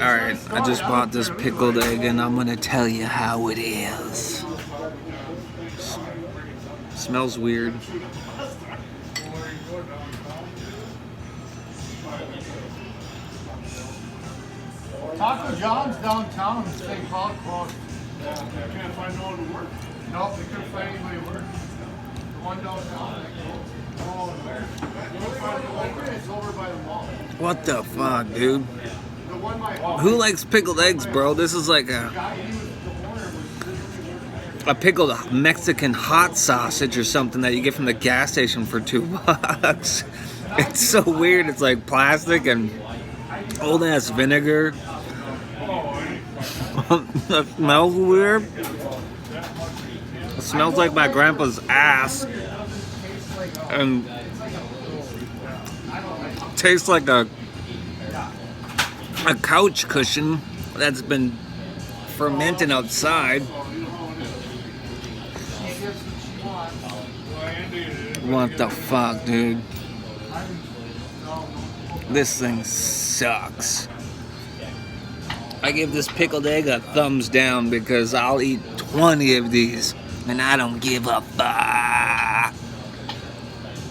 Alright, I just bought this pickled egg and I'm gonna tell you how it is. Smells weird. Taco John's downtown in St. Paul closed. Yeah, I can't find no one to work. Nope, they couldn't find anybody to work. The one downtown, they closed. Oh, where? The only one open is over by the mall. What the fuck, dude? The one by Who likes pickled eggs, bro? This is like a pickled Mexican hot sausage or something that you get from the gas station for $2. It's so weird. It's like plastic and old ass vinegar. That smells weird. It smells like my grandpa's ass. And tastes like a couch cushion that's been fermenting outside. What the fuck, dude? This thing sucks. I give this pickled egg a thumbs down because I'll eat 20 of these and I don't give a fuck.